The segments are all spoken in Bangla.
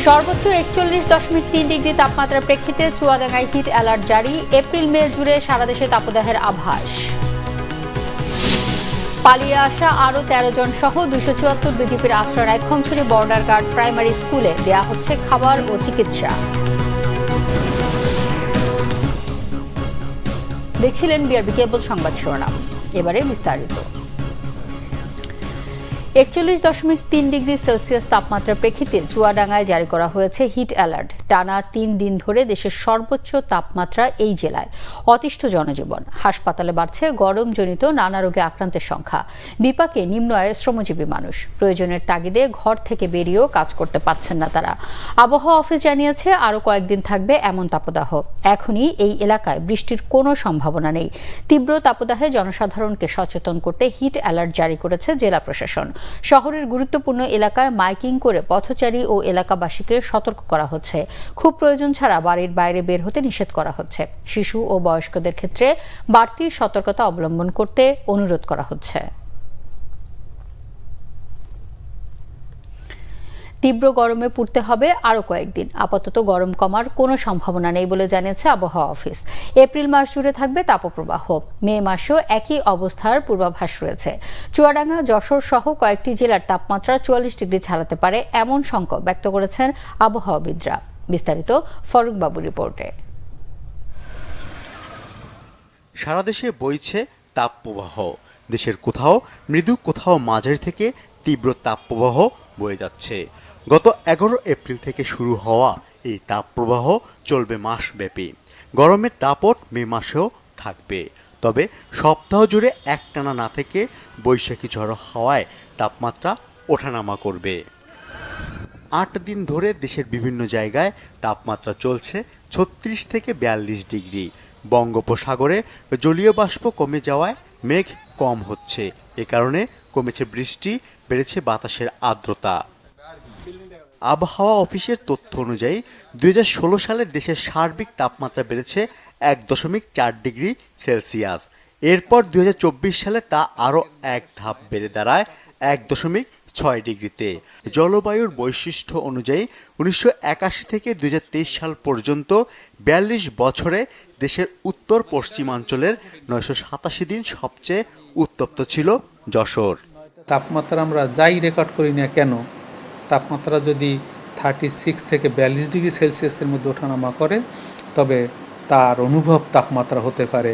সর্বোচ্চ 41.3 ডিগ্রি তাপমাত্রার প্রেক্ষিতে চুয়াডাঙ্গায় হিট অ্যালার্ট জারি। এপ্রিল মে জুড়ে সারা দেশে তাপদাহের আভাস। পালিয়ে আসা আরও 13 জন সহ 274 বিজেপির আশ্রয় খংছড়ি বর্ডার গার্ড প্রাইমারি স্কুলে দেয়া হচ্ছে খাবার ও চিকিৎসা। দেখছিলেন বিআরবি কেবল সংবাদ শিরোনাম, এবারে বিস্তারিত। 41.3 ডিগ্রি সেলসিয়াস তাপমাত্রার প্রেক্ষিতে চুয়াডাঙ্গায় জারি করা হয়েছে হিট অ্যালার্ট। টানা 3 দিন ধরে দেশের সর্বোচ্চ তাপমাত্রা এই জেলায়। অতিষ্ঠ জনজীবন, হাসপাতালে বাড়ছে গরমজনিত নানা রোগে আক্রান্তের সংখ্যা। বিপাকে নিম্ন আয়ের শ্রমজীবী মানুষ, প্রয়োজনের তাগিদে ঘর থেকে বেরিয়েও কাজ করতে পারছেন না তারা। আবহাওয়া অফিস জানিয়েছে আরও কয়েকদিন থাকবে এমন তাপদাহ। এখনই এই এলাকায় বৃষ্টির কোনো সম্ভাবনা নেই। তীব্র তাপদাহে জনসাধারণকে সচেতন করতে হিট অ্যালার্ট জারি করেছে জেলা প্রশাসন। শহরের গুরুত্বপূর্ণ এলাকায় মাইকিং করে পথচারী ও এলাকাবাসীকে সতর্ক করা হচ্ছে। খুব প্রয়োজন ছাড়া বাড়ির বাইরে বের হতে নিষেধ করা হচ্ছে। শিশু ও বয়স্কদের ক্ষেত্রে বাড়তি সতর্কতা অবলম্বন করতে অনুরোধ করা হচ্ছে। তীব্র গরমে পুড়তে হবে আরও কয়েকদিন। আপাতত গরম কমার কোনো সম্ভাবনা নেই বলে জানিয়েছে আবহাওয়া অফিস। এপ্রিল মাস জুড়ে থাকবে তাপপ্রবাহ। মে মাসেও একই অবস্থার পূর্বাভাস রয়েছে। চুয়াডাঙ্গা, যশোর সহ কয়েকটি জেলার তাপমাত্রা 44 ডিগ্রি ছাড়াতে পারে এমন শঙ্কা ব্যক্ত করেছেন আবহাওয়াবিদরা। বিস্তারিত ফারুক বাবুর রিপোর্টে। সারা দেশে বইছে তাপপ্রবাহ। দেশের কোথাও মৃদু, কোথাও মাঝারি থেকে তীব্র তাপপ্রবাহ বয়ে যাচ্ছে। গত 11 এপ্রিল থেকে শুরু হওয়া এই তাপপ্রবাহ চলবে মাসব্যাপী। গরমের দাপট মে মাসেও থাকবে, তবে সপ্তাহ জুড়ে একটানা না থেকে বৈশাখী ঝড়ো হাওয়ায় তাপমাত্রা ওঠানামা করবে। 8 দিন ধরে দেশের বিভিন্ন জায়গায় তাপমাত্রা চলছে 36 থেকে 42 ডিগ্রি। বঙ্গোপসাগরে জলীয় বাষ্প কমে যাওয়ায় মেঘ কম হচ্ছে। এ কারণে কমেছে বৃষ্টি, বেড়েছে বাতাসের আর্দ্রতা। আবহাওয়া অফিসের তথ্য অনুযায়ী 2016 সালে দেশের সার্বিক তাপমাত্রা বেড়েছে 1.4 ডিগ্রি সেলসিয়াস। এরপর 2024 সালে তা আরও এক ধাপ বেড়ে দাঁড়ায় 1.6 ডিগ্রিতে। জলবায়ুর বৈশিষ্ট্য অনুযায়ী 1981 থেকে 2023 সাল পর্যন্ত 42 বছরে দেশের উত্তর পশ্চিমাঞ্চলের 987 দিন সবচেয়ে উত্তপ্ত ছিল যশোর। তাপমাত্রা আমরা যাই রেকর্ড করি না কেন, তাপমাত্রা যদি 36 থেকে 42 ডিগ্রি সেলসিয়াসের মধ্যে ওঠানামা করে, তবে তার অনুভব তাপমাত্রা হতে পারে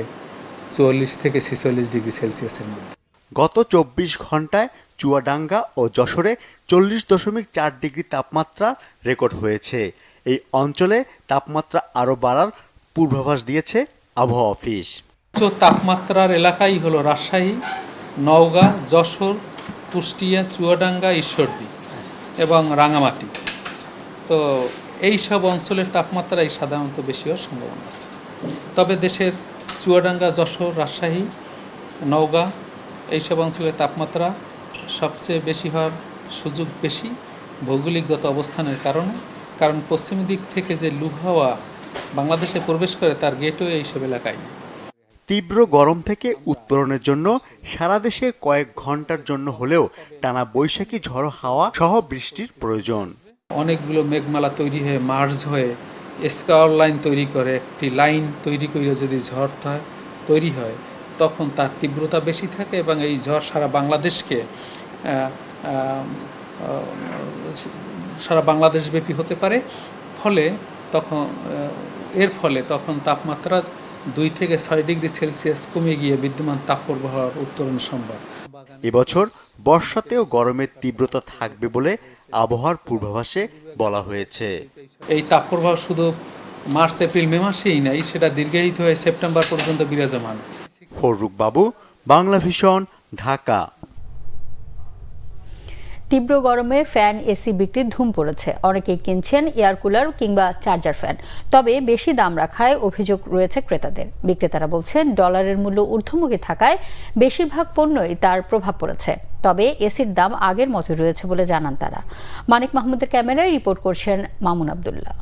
44 থেকে 46 ডিগ্রি সেলসিয়াসের মধ্যে। গত 24 ঘন্টায় চুয়াডাঙ্গা ও যশোরে 40.4 ডিগ্রি তাপমাত্রা রেকর্ড হয়েছে। এই অঞ্চলে তাপমাত্রা আরও বাড়ার পূর্বাভাস দিয়েছে আবহাওয়া অফিস। উচ্চ তাপমাত্রার এলাকাই হলো রাজশাহী, নওগাঁ, যশোর, কুষ্টিয়া, চুয়াডাঙ্গা, ঈশ্বরদী এবং রাঙামাটি। তো এই সব অঞ্চলের তাপমাত্রাই সাধারণত বেশি হওয়ার সম্ভাবনা আছে। তবে দেশের চুয়াডাঙ্গা, যশোর, রাজশাহী, নওগাঁ এইসব অঞ্চলের তাপমাত্রা সবচেয়ে বেশি হওয়ার সুযোগ বেশি ভৌগোলিকগত অবস্থানের কারণে। কারণ পশ্চিম দিক থেকে যে লু হাওয়া বাংলাদেশে প্রবেশ করে তার গেটওয়ে এইসব এলাকায়। তীব্র গরম থেকে উত্তরণের জন্য সারা দেশে কয়েক ঘন্টার জন্য হলেও টানা বৈশাখী ঝড়ো হাওয়া সহ বৃষ্টির প্রয়োজন। অনেকগুলো মেঘমালা তৈরি হয়ে মার্জ হয়ে স্কার লাইন তৈরি করে, একটি লাইন তৈরি করে যদি ঝড় তৈরি হয়, তখন তার তীব্রতা বেশি থাকে এবং এই ঝড় সারা বাংলাদেশব্যাপী হতে পারে। এর ফলে তখন তাপমাত্রা 2 থেকে 6 ডিগ্রি সেলসিয়াস কমে গিয়ে বিদ্যমান তাপপ্রবাহের উত্তরণ সম্ভব। এবছর বর্ষাতেও গরমের তীব্রতা থাকবে বলে আবহাওয়ার পূর্বাভাসে বলা হয়েছে। এই তাপপ্রবাহ শুধু মার্চ, এপ্রিল, মে মাসেই নাই, সেটা দীর্ঘায়িত হয়ে সেপ্টেম্বর পর্যন্ত বিরাজমান। ফারুক বাবু, বাংলা ভিশন, ঢাকা। তীব্র গরমে ফ্যান, এসি বিক্রির ধুম পড়েছে। অনেকেই কিনছেন এয়ার কুলার কিংবা চার্জার ফ্যান। তবে বেশি দাম রাখায় অভিযোগ রয়েছে ক্রেতাদের। বিক্রেতারা বলছেন ডলারের মূল্য ঊর্ধ্বমুখী থাকায় বেশিরভাগ পণ্যই তার প্রভাব পড়েছে। তবে এসির দাম আগের মতোই রয়েছে বলে জানান তারা। মানিক মাহমুদের ক্যামেরায় রিপোর্ট করছেন মামুন আবদুল্লাহ।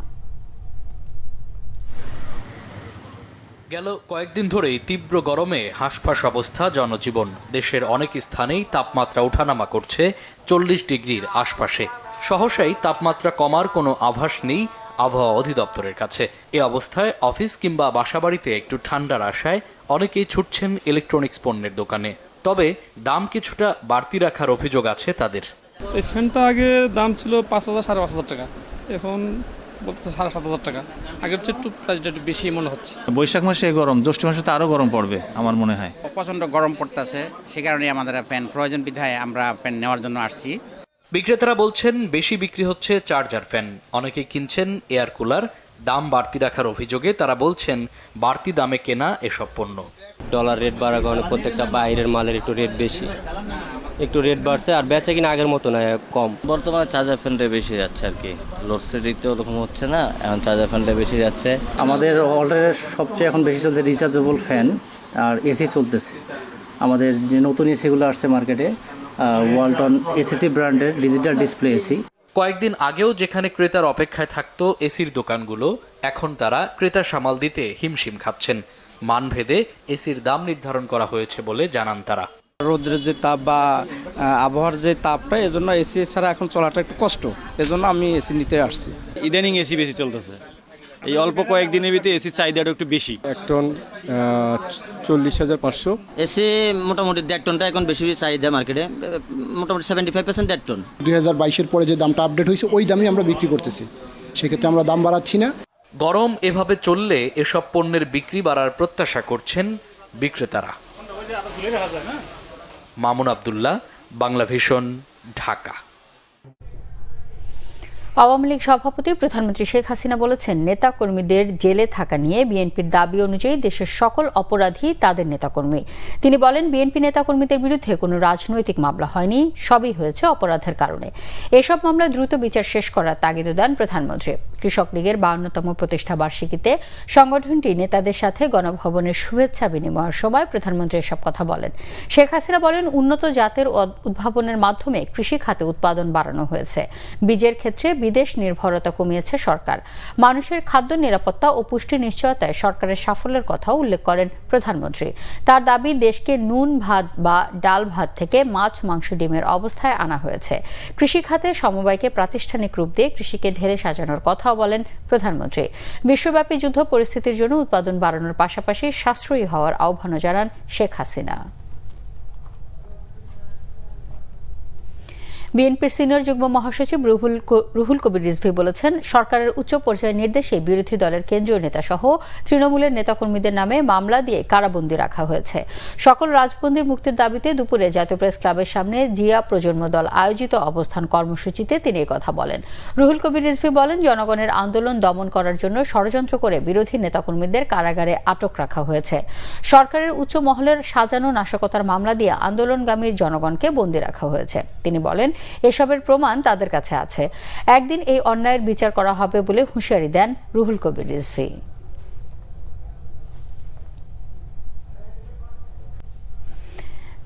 গেল কয়েকদিন ধরেই তীব্র গরমে হাঁসফাঁস অবস্থা জনজীবন। দেশের অনেক স্থানেই তাপমাত্রা ওঠানামা করছে 40 ডিগ্রির আশপাশে। সহসাই তাপমাত্রা কমার কোনো আভাস নেই আবহাওয়া অধিদপ্তরের কাছে। এ অবস্থায় অফিস কিংবা বাসাবাড়িতে একটু ঠান্ডার আশায় অনেকেই ছুটছেন ইলেকট্রনিক্স পণ্যের দোকানে। তবে দাম কিছুটা বাড়তি রাখার অভিযোগ আছে তাদের। এই ফ্যানটা আগে দাম ছিল ৫,০০০ ৫,৫০০ টাকা, এখন বলতেছে ৭,৫০০ টাকা। আগের চেয়ে একটু প্রাইসটা একটু বেশি মনে হচ্ছে। বৈশাখ মাসে গরম, জ্যৈষ্ঠ মাসে তো আরও গরম পড়বে আমার মনে হয়। প্রচণ্ড গরম পড়তেছে, সে কারণে আমাদের ফ্যান প্রয়োজন বিধায় আমরা ফ্যান নেওয়ার জন্য আসছি। বিক্রেতারা বলছেন বেশি বিক্রি হচ্ছে চার্জার ফ্যান, অনেকে কিনছেন এয়ার কুলার। দাম বাড়তি রাখার অভিযোগে তারা বলছেন বাড়তি দামে কেনা এসব পণ্য। ডলার রেট বাড়ার কারণে প্রত্যেকটা বাইরের মালের একটু রেট বেশি, একটু রেট বাড়ছে। আর বেচা কিনা আগের মতো না, কম। বর্তমানে চার্জার ফ্যানটা বেশি যাচ্ছে আর কি, লোডশেডিংতে ওরকম হচ্ছে না, এখন চার্জার ফ্যানটা বেশি যাচ্ছে। আমাদের অর্ডারের সবচেয়ে এখন বেশি চলছে রিচার্জেবল ফ্যান আর এসি চলতেছে। আমাদের যে নতুন এসিগুলো আসছে মার্কেটে, ওয়ালটন এসিসি ব্র্যান্ডের ডিজিটাল ডিসপ্লে এসি। কয়েকদিন আগেও যেখানে ক্রেতার অপেক্ষায় থাকতো এসির দোকানগুলো, এখন তারা ক্রেতা সামাল দিতে হিমশিম খাচ্ছেন। মানভেদে এসির দাম নির্ধারণ করা হয়েছে বলে জানান তারা। রোদ্রের যে তাপ বা আবহাওয়ার যে তাপটা, এজন্য এসি ছাড়া এখন চলাটা একটু কষ্ট, এজন্য আমি এসি নিতে আসছি। ইদানিং এসি বেশি চলতেছে, এই অল্প কয়েকদিনের ভিতরে এসির চাহিদাটা একটু বেশি। 1 টন 40,500। এসি মোটামুটি 1.5 টনটা এখন বেশি চাহিদা মার্কেটে, মোটামুটি 75% 1.5 টন। 2022-এর পরে যে দামটা আপডেট হয়েছে ওই দামই আমরা বিক্রি করতেছি, সেক্ষেত্রে আমরা দাম বাড়াচ্ছি না। গরম এভাবে চললে এসব পণ্যের বিক্রি বাড়ার প্রত্যাশা করছেন বিক্রেতারা। মামুন আব্দুল্লাহ, বাংলা ভিশন, ঢাকা। আওয়ামী লীগ সভাপতি প্রধানমন্ত্রী শেখ হাসিনা বলেছেন, নেতা কর্মীদের জেলে থাকা নিয়ে বিএনপির দাবি অনুযায়ী দেশের সকল অপরাধী তাদের নেতাকর্মী। তিনি বলেন, বিএনপি নেতাকর্মীদের বিরুদ্ধে কোনো রাজনৈতিক মামলা হয়নি, সবই হয়েছে অপরাধের কারণে। এসব মামলা দ্রুত বিচার শেষ করার তাগিদ দেন প্রধানমন্ত্রী। কৃষক লীগের 52তম প্রতিষ্ঠা বার্ষিকীতে সংগঠনটি নেতাদের সাথে গণভবনের শুভেচ্ছা বিনিময়ের সময় প্রধানমন্ত্রী এসব কথা বলেন। শেখ হাসিনা বলেন, উন্নত জাতের উদ্ভাবনের মাধ্যমে কৃষি খাতে উৎপাদন বাড়ানো হয়েছে। বীজের ক্ষেত্রে বিদেশ নির্ভরতা কমিয়েছে সরকার। মানুষের খাদ্য নিরাপত্তা ও পুষ্টি নিশ্চয়তায় সরকারের সাফল্যের কথাও উল্লেখ করেন প্রধানমন্ত্রী। তার দাবি, দেশকে নুন ভাত বা ডাল ভাত থেকে মাছ মাংস ডিমের অবস্থায় আনা হয়েছে। কৃষি খাতে সমবায়কে প্রাতিষ্ঠানিক রূপ দিয়ে কৃষিকে ঢেলে সাজানোর কথাও বলেন প্রধানমন্ত্রী। বিশ্বব্যাপী যুদ্ধ পরিস্থিতির জন্য উৎপাদন বাড়ানোর পাশাপাশি সাশ্রয়ী হওয়ার আহ্বানও জানান শেখ হাসিনা। বিএনপির সিনিয়র যুগ্ম মহাসচিব রুহুল কবির রিজভী বলেছেন, সরকারের উচ্চ পর্যায়ের নির্দেশে বিরোধী দলের কেন্দ্রীয় নেতা সহ তৃণমূলের নেতাকর্মীদের নামে মামলা দিয়ে কারাবন্দী রাখা হয়েছে। সকল রাজবন্দীর মুক্তির দাবিতে দুপুরে জাতীয় প্রেস ক্লাবের সামনে জিয়া প্রজন্ম দল আয়োজিত অবস্থান কর্মসূচিতে তিনি কথা বলেন। রুহুল কবির রিজভী বলেন, জনগণের আন্দোলন দমন করার জন্য ষড়যন্ত্র করে বিরোধী নেতাকর্মীদের কারাগারে আটক রাখা হয়েছে। সরকারের উচ্চ মহলের সাজানো নাশকতার মামলা দিয়ে আন্দোলনগামী জনগণকে বন্দী রাখা হয়েছে। তিনি বলেন, এসবের প্রমাণ তাদের কাছে আছে। একদিন এই অন্যায়ের বিচার করা হবে বলে হুঁশিয়ারি দেন রুহুল কবির রিজভী।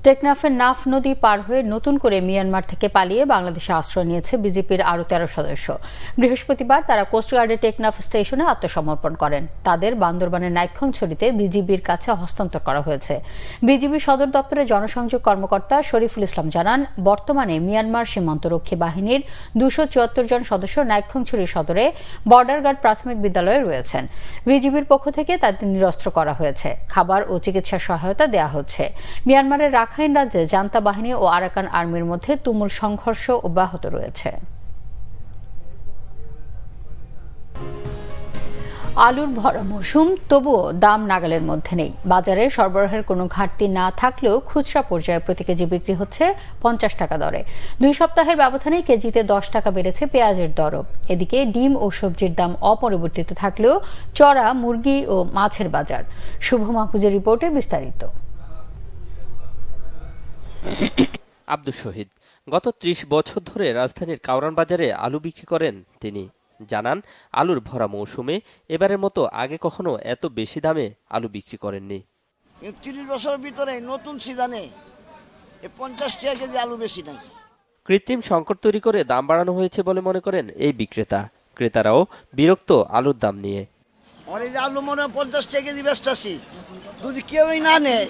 টেকনাফের নাফ নদী পার হয়ে নতুন করে মিয়ানমার থেকে পালিয়ে বাংলাদেশে আশ্রয় নিয়েছে বিজেপির আরও 13 সদস্য। বৃহস্পতিবার তারা কোস্টগার্ডের টেকনাফ স্টেশনে আত্মসমর্পণ করেন। তাদের বান্দরবানের নাইক্ষ্যংছড়িতে বিজিবির কাছে হস্তান্তর করা হয়েছে। বিজিবি সদর দপ্তরের জনসংযোগ কর্মকর্তা শরীফুল ইসলাম জানান, বর্তমানে মিয়ানমার সীমান্তরক্ষী বাহিনীর 274 জন সদস্য নাইক্ষ্যংছড়ি সদরে বর্ডার গার্ড প্রাথমিক বিদ্যালয়ে রয়েছেন। বিজিবির পক্ষ থেকে তাদের নিরস্ত্র করা হয়েছে, খাবার ও চিকিৎসা সহায়তা দেওয়া হচ্ছে। মিয়ানমারের রাখাইন রাজ্যে জান্তা বাহিনী ও আরাকান আর্মির মধ্যে তুমুল সংঘর্ষ অব্যাহত রয়েছে। আলুর ভরা মৌসুম, তবুও দাম নাগালের মধ্যে নেই। বাজারে সরবরাহের কোনো ঘাটতি না থাকলেও খুচরা পর্যায়ে প্রতি কেজি বিক্রি হচ্ছে 50 টাকা দরে। 2 সপ্তাহের ব্যবধানে কেজিতে 10 টাকা বেড়েছে পেঁয়াজের দরও। এদিকে ডিম ও সবজির দাম অপরিবর্তিত থাকলেও চড়া মুরগি ও মাছের বাজার। শুভ মাহফুজের রিপোর্টে বিস্তারিত। আব্দুল শহীদ গত 30 বছর ধরে রাজধানীর কাউরান বাজারে আলু বিক্রি করেন তিনি। জানান, আলুর ভরা মৌসুমে এবারের মতো আগে কখনো এত বেশি দামে আলু বিক্রি করেননি। 30 বছরের ভিতরে নতুন সিজনে 50 টাকা কেজি আলু বেশি নাই। কৃত্রিম সংকট তৈরি করে দাম বাড়ানো হয়েছে বলে মনে করেন এই বিক্রেতা। ক্রেতারাও বিরক্ত আলুর দাম নিয়ে। আর এই যে আলু মনে 50 টাকা কেজি বেচতেছি, যদি কেউই না নেয়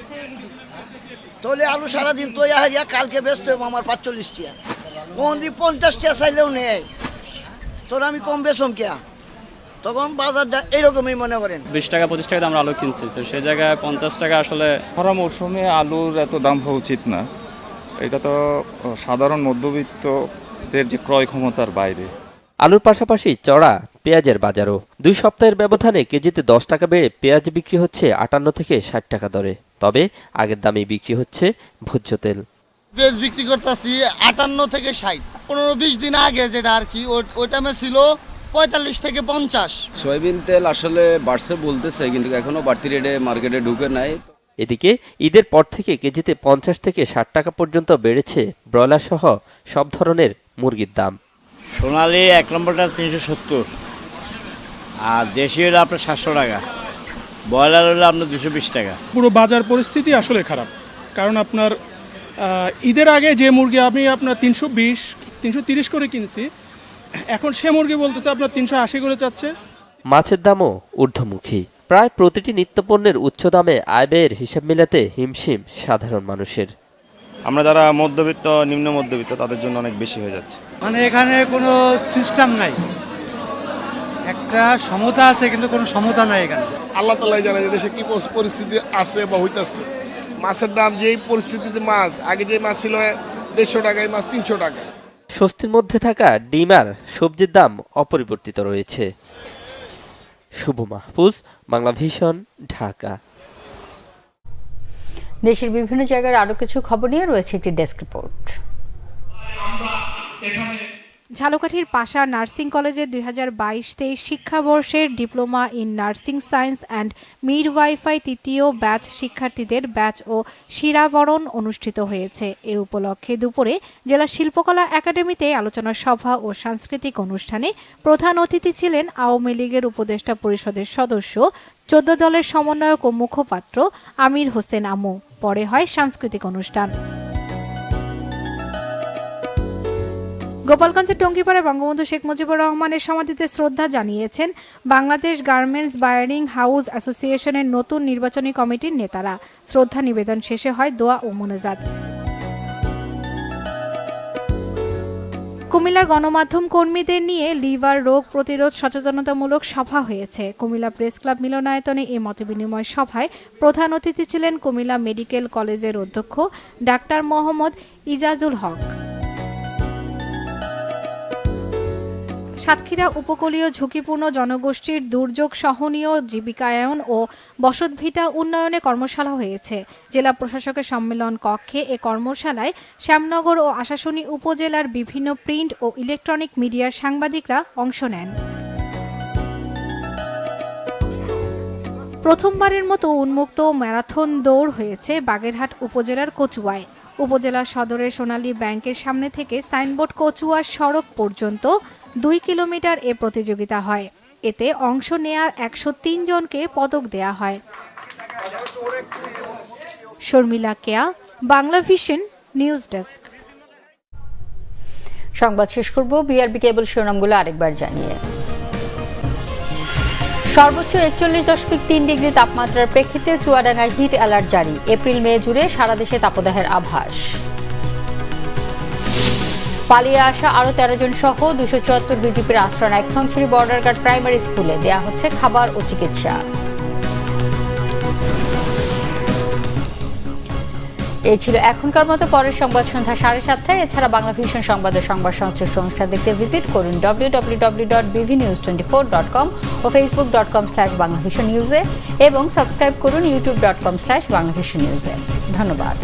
তাহলে আলু সারাদিন তৈরি হারিয়া কালকে বেচতে হবে আমার 45 টাকা। কোন 50 টাকা চাইলেও নেয়, তোর আমি কম বেচম কে, তখন বাজারটা এরকমই মনে করেন। 20 টাকা 25 টাকা আমরা আলু কিনছি, তো সেই জায়গায় 50 টাকা আসলে। খরা মৌসুমে আলুর এত দাম হওয়া উচিত না, এটা তো সাধারণ মধ্যবিত্তদের যে ক্রয় ক্ষমতার বাইরে। আলুর পাশাপাশি চড়া পেঁয়াজের বাজারও 2 সপ্তাহের ব্যবধানে কেজিতে 10 টাকা বেড়ে পেঁয়াজ বিক্রি হচ্ছে 58 থেকে 60 টাকা দরে। তবে আগের দামেই বিক্রি হচ্ছে ভোজ্য তেল। পেঁয়াজ বিক্রি করতেছি 58 থেকে 60, 15-20 দিন আগে যেটা আর কি ওই টাইমে ছিল 45 থেকে 50। সয়াবিন তেল আসলে বাড়ছে বলতেছে, কিন্তু এখনো বাড়তি রেটে মার্কেটে ঢুকে নাই। এদিকে ঈদের পর থেকে কেজিতে 50 থেকে 60 টাকা পর্যন্ত বেড়েছে ব্রয়লার সহ সব ধরনের মুরগির দাম। সোনালি 1 নম্বরটা 370, আর দেশি হলো আপনার 700 টাকা, ব্রয়লার হলো আপনার 220 টাকা। পুরো বাজার পরিস্থিতি আসলে খারাপ, কারণ আপনার ঈদের আগে যে মুরগি আমি আপনার 320-330 করে কিনছি, এখন সে মুরগি বলতেছে আপনার 380 করে চাচ্ছে। মাছের দামও ঊর্ধ্বমুখী। প্রায় প্রতিটি নিত্যপণ্যের উচ্চ দামে আয় ব্যয়ের হিসাব মেলাতে হিমশিম সাধারণ মানুষের। আমরা যারা মধ্যবিত্ত, নিম্ন মধ্যবিত্ত, তাদের জন্য অনেক বেশি হয়ে যাচ্ছে। মানে এখানে কোনো সিস্টেম নাই, একটা সমতা আছে কিন্তু কোনো সমতা নাই এখানে। আল্লাহ তাআলাই জানে যে দেশে কি পরিস্থিতি আছে বা হইতাছে। মাছের দাম যেই পরিস্থিতিতে, মাছ আগে যে মাছ ছিল 150 টাকা, এই মাছ 300 টাকা। স্বস্তির মধ্যে থাকা ডিম আর সবজির দাম অপরিবর্তিত রয়েছে। শুভ মাহফুজ, বাংলা ভিশন, ঢাকা। দেশের বিভিন্ন জায়গার আরো কিছু খবর নিয়ে রয়েছে একটি ডেস্ক রিপোর্ট। ঝালকাঠির পাশা নার্সিং কলেজে 2022-23 শিক্ষাবর্ষের diploma in nursing science and midwifery তৃতীয় ব্যাচ শিক্ষার্থীদের ব্যাচ ও শিরাবরণ অনুষ্ঠিত হয়েছে। এ উপলক্ষে দুপুরে জেলা শিল্পকলা একাডেমিতে আলোচনা সভা ও সাংস্কৃতিক অনুষ্ঠানে প্রধান অতিথি ছিলেন আওয়ামী লীগের উপদেষ্টা পরিষদের সদস্য 14 দলের সমন্বয়ক ও মুখপাত্র আমির হোসেন আমু। পরে হয় সাংস্কৃতিক অনুষ্ঠান। গোপালগঞ্জের টঙ্গীপাড়ায় বঙ্গবন্ধু শেখ মুজিবুর রহমানের সমাধিতে শ্রদ্ধা জানিয়েছেন বাংলাদেশ গার্মেন্টস বায়ারিং হাউস অ্যাসোসিয়েশনের নতুন নির্বাচনী কমিটির নেতারা। শ্রদ্ধা নিবেদন শেষে হয় দোয়া ও মোনাজাত। কুমিল্লার গণমাধ্যম কর্মীদের নিয়ে লিভার রোগ প্রতিরোধ সচেতনতামূলক সভা হয়েছে। কুমিল্লা প্রেস ক্লাব মিলনায়তনে এই মতবিনিময় সভায় প্রধান অতিথি ছিলেন কুমিল্লা মেডিকেল কলেজের অধ্যক্ষ ডাক্তার মোহাম্মদ ইজাজুল হক। সাতক্ষীরা উপকূলীয় ঝুঁকিপূর্ণ জনগোষ্ঠীর দুর্যোগ সহনীয় জীবিকায়ন ও বসতভিটা উন্নয়নে কর্মশালা হয়েছে। জেলা প্রশাসকের সম্মেলন কক্ষে এ কর্মশালায় শ্যামনগর ও আশাশুনি উপজেলার বিভিন্ন প্রিন্ট ও ইলেকট্রনিক মিডিয়ার সাংবাদিকরা অংশ নেন। প্রথমবারের মতো উন্মুক্ত ম্যারাথন দৌড় হয়েছে বাগেরহাট উপজেলার কচুয়ায়। উপজেলা সদরের সোনালী ব্যাংকের সামনে থেকে সাইনবোর্ড কচুয়া সড়ক পর্যন্ত 2 কিলোমিটার এ প্রতিযোগিতা হয়। এতে অংশ নেয়ার 103 জনকে পদক দেয়া হয়। শর্মিলা কেয়া, বাংলা ভিশন নিউজ ডেস্ক। সংবাদ শেষ করব বিআরবি কেবল শিরোনামগুলো আরেকবার জানিয়ে। সর্বোচ্চ 41.3 ডিগ্রি তাপমাত্রার প্রেক্ষিতে চুয়াডাঙ্গায় হিট অ্যালার্ট জারি। এপ্রিল মে জুড়ে সারা দেশে তাপদাহের আভাস। পালিয়ে আসা আরও 13 জন সহ 274 বিজেপির আশ্রয় নেয় খানছড়ি বর্ডার গার্ড প্রাইমারি স্কুলে। দেয়া হচ্ছে খাবার ও চিকিৎসা। এই ছিল এখনকার মতো। পরের সংবাদ সন্ধ্যা 7:30টায়। এছাড়া বাংলা ভিশন সংবাদের সংবাদ সংশ্লিষ্ট অনুষ্ঠান দেখতে ভিজিট করুন www.bvnews24.com ও facebook.com/banglavisionnews এবং সাবস্ক্রাইব করুন youtube.com/banglavisionnews। ধন্যবাদ।